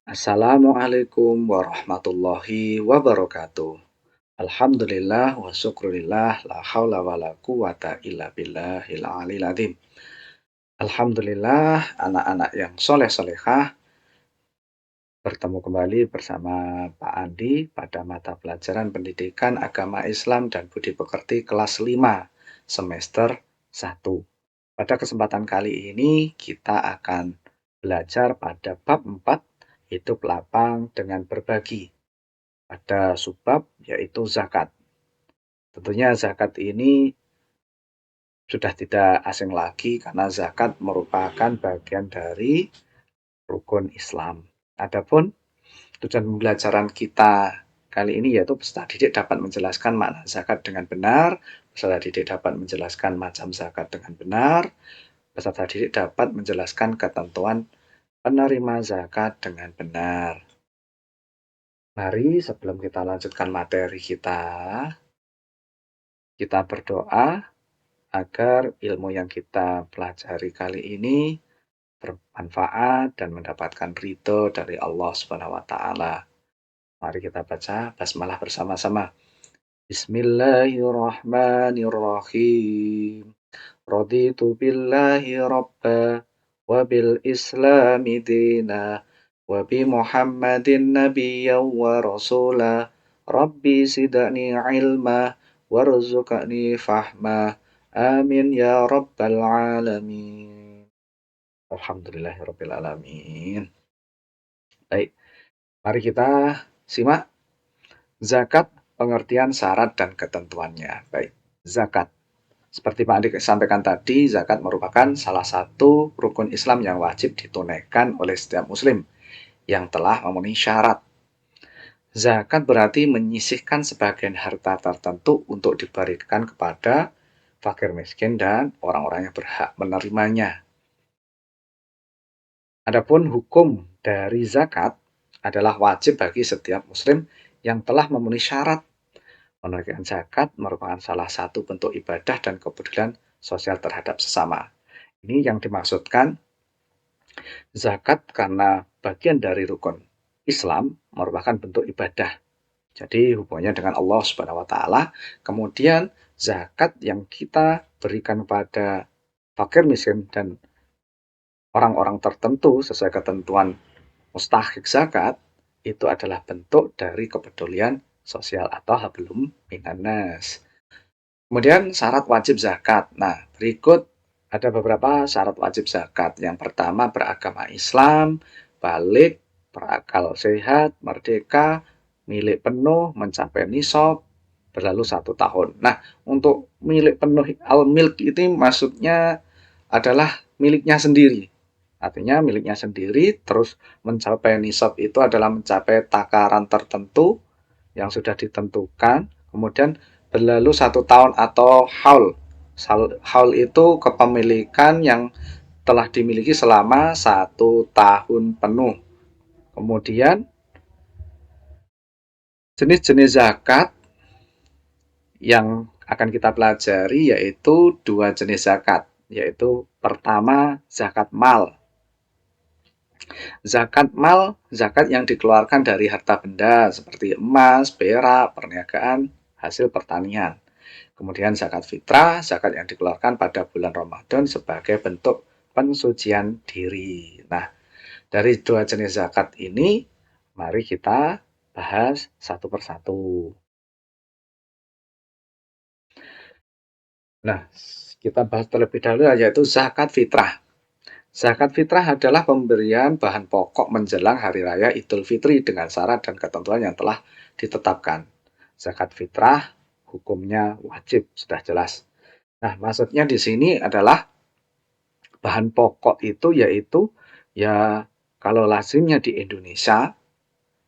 Assalamualaikum warahmatullahi wabarakatuh. Alhamdulillah wa syukurillah la haula wa la quwata illa billahil aliyil azim. Alhamdulillah anak-anak yang soleh-solehah bertemu kembali bersama Pak Andi pada mata pelajaran Pendidikan Agama Islam dan Budi Pekerti kelas 5 semester 1. Pada kesempatan kali ini kita akan belajar pada bab 4 hidup lapang dengan berbagi. Ada subbab yaitu zakat. Tentunya zakat ini sudah tidak asing lagi karena zakat merupakan bagian dari rukun Islam. Adapun tujuan pembelajaran kita kali ini yaitu peserta didik dapat menjelaskan makna zakat dengan benar, peserta didik dapat menjelaskan macam zakat dengan benar, peserta didik dapat menjelaskan ketentuan penerima zakat dengan benar. Mari sebelum kita lanjutkan materi kita berdoa agar ilmu yang kita pelajari kali ini bermanfaat dan mendapatkan ridho dari Allah Subhanahu wa taala. Mari kita baca basmalah bersama-sama. Bismillahirrahmanirrahim. Raditu billahi rabba wa bil islami dina wa bi Muhammadin nabiyyan wa rasula. Rabbi zidni ilma warzuqni fahma. Amin ya rabbal alamin. Alhamdulillahirabbil alamin. Baik, mari kita simak zakat, pengertian syarat dan ketentuannya. Baik, zakat. Seperti Pak Andi sampaikan tadi, zakat merupakan salah satu rukun Islam yang wajib ditunaikan oleh setiap muslim yang telah memenuhi syarat. Zakat berarti menyisihkan sebagian harta tertentu untuk diberikan kepada fakir miskin dan orang-orang yang berhak menerimanya. Adapun hukum dari zakat adalah wajib bagi setiap muslim yang telah memenuhi syarat. Menunaikan zakat merupakan salah satu bentuk ibadah dan kepedulian sosial terhadap sesama. Ini yang dimaksudkan zakat karena bagian dari rukun Islam merupakan bentuk ibadah. Jadi hubungannya dengan Allah Subhanahu wa taala. Kemudian zakat yang kita berikan pada fakir miskin dan orang-orang tertentu sesuai ketentuan mustahik zakat itu adalah bentuk dari kepedulian sosial atau hablum minannas. Kemudian syarat wajib zakat. Nah, berikut ada beberapa syarat wajib zakat. Yang pertama beragama Islam, balik, berakal sehat, merdeka, milik penuh, mencapai nisab, berlalu 1 tahun. Nah, untuk milik penuh al-milk itu maksudnya adalah miliknya sendiri. Artinya miliknya sendiri, terus mencapai nisab itu adalah mencapai takaran tertentu yang sudah ditentukan, kemudian berlalu 1 tahun atau haul. Haul itu kepemilikan yang telah dimiliki selama 1 tahun penuh. Kemudian jenis-jenis zakat yang akan kita pelajari yaitu 2 jenis zakat, yaitu pertama zakat mal. Zakat mal, zakat yang dikeluarkan dari harta benda seperti emas, perak, perniagaan, hasil pertanian. Kemudian zakat fitrah, zakat yang dikeluarkan pada bulan Ramadan sebagai bentuk pensucian diri. Nah, dari 2 jenis zakat ini, mari kita bahas satu persatu. Nah, kita bahas terlebih dahulu yaitu zakat fitrah. Zakat fitrah adalah pemberian bahan pokok menjelang Hari Raya Idul Fitri dengan syarat dan ketentuan yang telah ditetapkan. Zakat fitrah hukumnya wajib, sudah jelas. Nah, maksudnya di sini adalah bahan pokok itu yaitu ya kalau lazimnya di Indonesia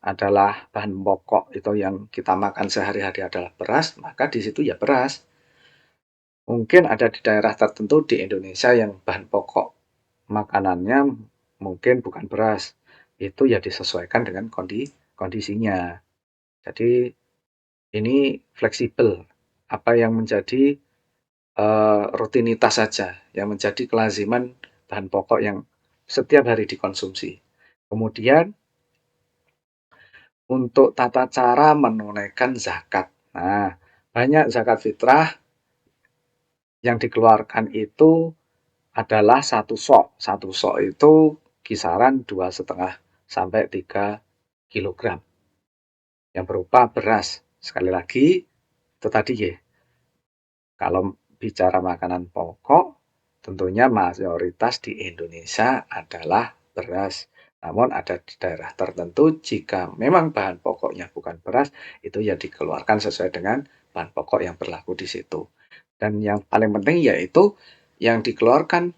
adalah bahan pokok itu yang kita makan sehari-hari adalah beras, maka di situ ya beras. Mungkin ada di daerah tertentu di Indonesia yang bahan pokok makanannya mungkin bukan beras. Itu ya disesuaikan dengan kondisinya. Jadi ini fleksibel. Apa yang menjadi rutinitas saja, yang menjadi kelaziman bahan pokok yang setiap hari dikonsumsi. Kemudian untuk tata cara menunaikan zakat. Nah, banyak zakat fitrah yang dikeluarkan itu adalah satu sok. Satu sok itu kisaran 2,5 sampai 3 kilogram yang berupa beras. Sekali lagi, itu tadi ya, kalau bicara makanan pokok, tentunya mayoritas di Indonesia adalah beras. Namun ada di daerah tertentu jika memang bahan pokoknya bukan beras, itu ya dikeluarkan sesuai dengan bahan pokok yang berlaku di situ. Dan yang paling penting yaitu yang dikeluarkan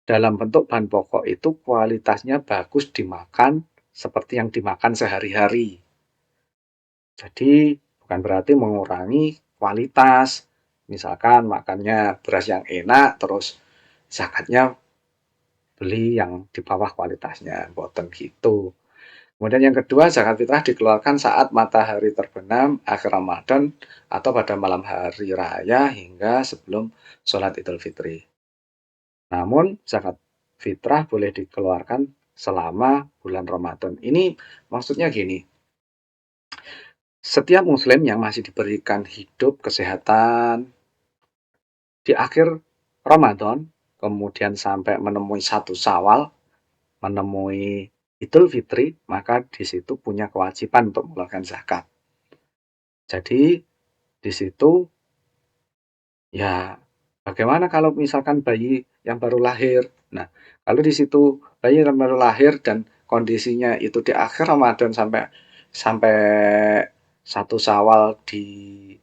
dalam bentuk bahan pokok itu kualitasnya bagus dimakan seperti yang dimakan sehari-hari. Jadi bukan berarti mengurangi kualitas. Misalkan makannya beras yang enak, terus zakatnya beli yang di bawah kualitasnya, boten gitu. Kemudian yang kedua, zakat fitrah dikeluarkan saat matahari terbenam akhir Ramadan atau pada malam hari raya hingga sebelum sholat Idul Fitri. Namun zakat fitrah boleh dikeluarkan selama bulan Ramadan. Ini maksudnya gini, setiap muslim yang masih diberikan hidup, kesehatan, di akhir Ramadan, kemudian sampai menemui satu Syawal, menemui Idul Fitri, maka di situ punya kewajiban untuk mengeluarkan zakat. Jadi di situ ya bagaimana kalau misalkan bayi yang baru lahir? Nah, kalau di situ bayi yang baru lahir dan kondisinya itu di akhir Ramadan sampai sampai satu Syawal di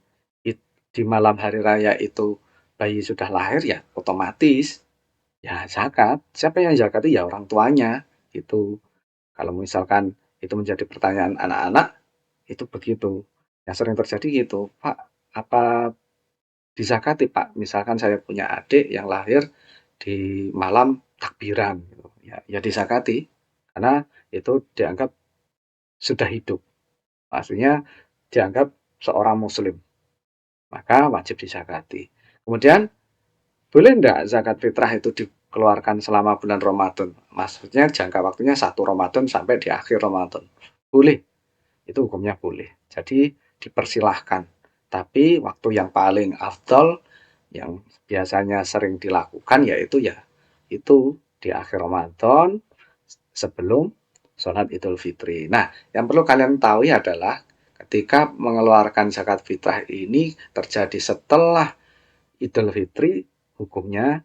malam hari raya itu bayi sudah lahir ya otomatis ya zakat. Siapa yang zakat? Ya orang tuanya itu. Kalau misalkan itu menjadi pertanyaan anak-anak itu begitu. Yang sering terjadi gitu, Pak, apa disakati Pak? Misalkan saya punya adik yang lahir di malam takbiran, gitu. Ya disakati karena itu dianggap sudah hidup. Maksudnya dianggap seorang muslim, maka wajib disakati. Kemudian boleh enggak zakat fitrah itu dikeluarkan selama bulan Ramadan? Maksudnya jangka waktunya satu Ramadan sampai di akhir Ramadan. Boleh, itu hukumnya boleh. Jadi dipersilahkan. Tapi waktu yang paling afdol yang biasanya sering dilakukan yaitu ya itu di akhir Ramadan sebelum sholat Idul Fitri. Nah, yang perlu kalian tahu adalah ketika mengeluarkan zakat fitrah ini terjadi setelah Idul Fitri, hukumnya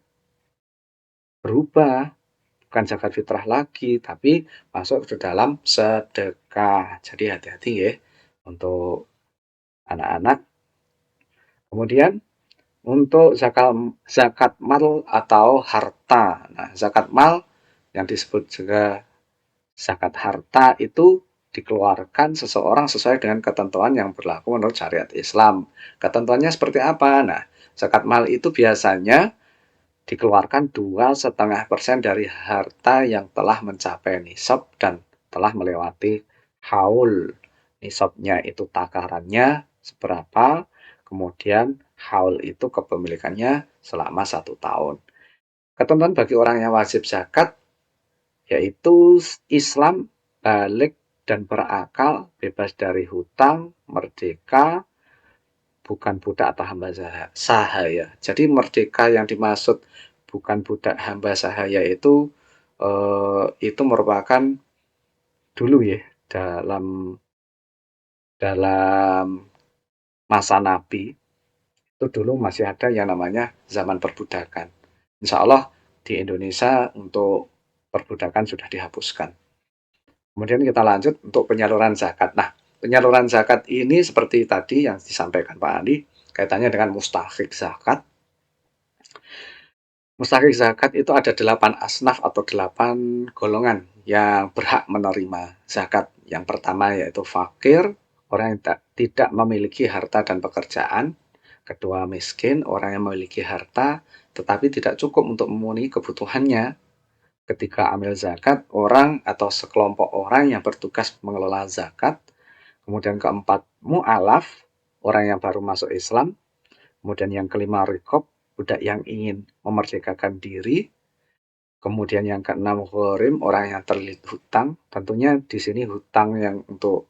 berubah. Bukan zakat fitrah lagi, tapi masuk ke dalam sedekah. Jadi hati-hati ya untuk anak-anak. Kemudian untuk zakat mal atau harta. Nah, zakat mal yang disebut juga zakat harta itu dikeluarkan seseorang sesuai dengan ketentuan yang berlaku menurut syariat Islam. Ketentuannya seperti apa? Nah, zakat mal itu biasanya dikeluarkan 2,5% dari harta yang telah mencapai nisab dan telah melewati haul. Nisabnya itu takarannya seberapa, kemudian haul itu kepemilikannya selama 1 tahun. Ketentuan bagi orang yang wajib zakat yaitu Islam, balik dan berakal, bebas dari hutang, merdeka, bukan budak atau hamba sahaya. Jadi merdeka yang dimaksud bukan budak hamba sahaya itu merupakan dulu ya dalam dalam masa Nabi itu dulu masih ada yang namanya zaman perbudakan. Insya Allah di Indonesia untuk perbudakan sudah dihapuskan. Kemudian kita lanjut untuk penyaluran zakat. Nah, penyaluran zakat ini seperti tadi yang disampaikan Pak Andi, kaitannya dengan mustahik zakat. Mustahik zakat itu ada 8 asnaf atau 8 golongan yang berhak menerima zakat. Yang pertama yaitu fakir, orang yang tidak memiliki harta dan pekerjaan. Kedua miskin, orang yang memiliki harta tetapi tidak cukup untuk memenuhi kebutuhannya. Ketika ambil zakat, orang atau sekelompok orang yang bertugas mengelola zakat. Kemudian keempat, mu'alaf, orang yang baru masuk Islam. Kemudian yang kelima, rikob, budak yang ingin memerdekakan diri. Kemudian yang keenam gharim, orang yang terlilit hutang. Tentunya di sini hutang yang untuk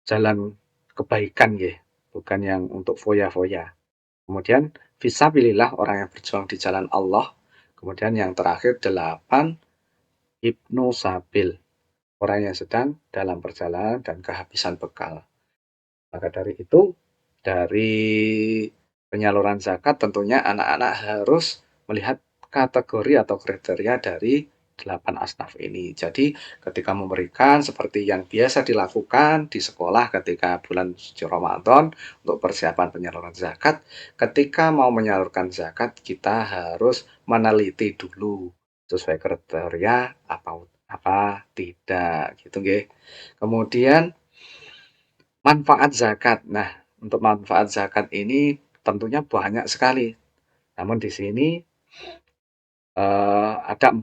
jalan kebaikan ya, bukan yang untuk foya-foya. Kemudian fisabilillah, orang yang berjuang di jalan Allah. Kemudian yang terakhir 8, ibnu sabil, orang yang sedang dalam perjalanan dan kehabisan bekal. Maka dari itu, dari penyaluran zakat tentunya anak-anak harus melihat kategori atau kriteria dari 8 asnaf ini. Jadi ketika memberikan seperti yang biasa dilakukan di sekolah ketika bulan suci Ramadan untuk persiapan penyaluran zakat, ketika mau menyalurkan zakat kita harus meneliti dulu sesuai kriteria apa tidak gitu nggih. Kemudian manfaat zakat. Nah, untuk manfaat zakat ini tentunya banyak sekali. Namun di sini ada 4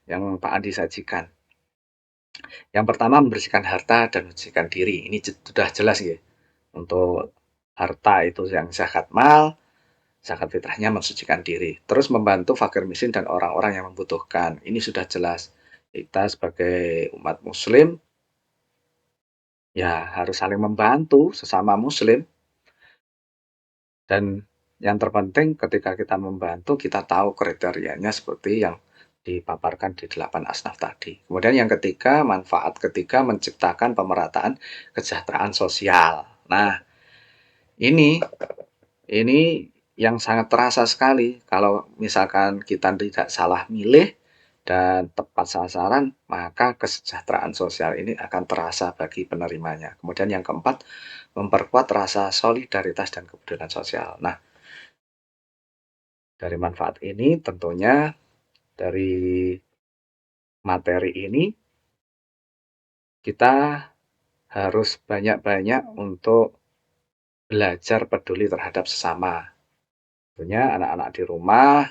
yang Pak Andi sajikan. Yang pertama membersihkan harta dan mensucikan diri. Ini sudah jelas ya. Untuk harta itu yang zakat mal, zakat fitrahnya mensucikan diri. Terus membantu fakir miskin dan orang-orang yang membutuhkan. Ini sudah jelas. Kita sebagai umat muslim ya harus saling membantu sesama muslim. Dan yang terpenting ketika kita membantu, kita tahu kriterianya seperti yang dipaparkan di 8 asnaf tadi. Kemudian yang ketiga, manfaat ketiga menciptakan pemerataan kesejahteraan sosial. Nah, ini ini yang sangat terasa sekali kalau misalkan kita tidak salah milih dan tepat sasaran, maka kesejahteraan sosial ini akan terasa bagi penerimanya. Kemudian yang keempat, memperkuat rasa solidaritas dan kepedulian sosial. Nah, dari manfaat ini tentunya dari materi ini kita harus banyak-banyak untuk belajar peduli terhadap sesama. Tentunya anak-anak di rumah,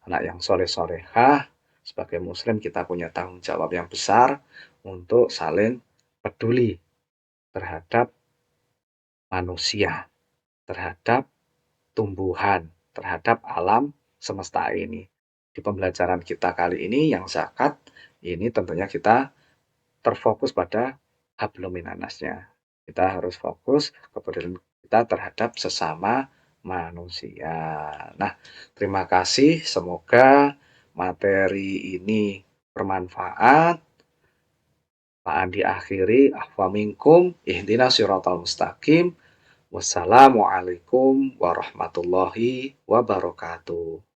anak yang soleh-solehah, sebagai muslim kita punya tanggung jawab yang besar untuk saling peduli terhadap manusia, terhadap tumbuhan, terhadap alam semesta ini. Di pembelajaran kita kali ini yang zakat, ini tentunya kita terfokus pada hablum minannasnya. Kita harus fokus kepedulian kita terhadap sesama manusia. Nah, terima kasih. Semoga materi ini bermanfaat. Pak Andi akhiri, afwa minkum, ihdinas siratal mustaqim. Wassalamualaikum warahmatullahi wabarakatuh.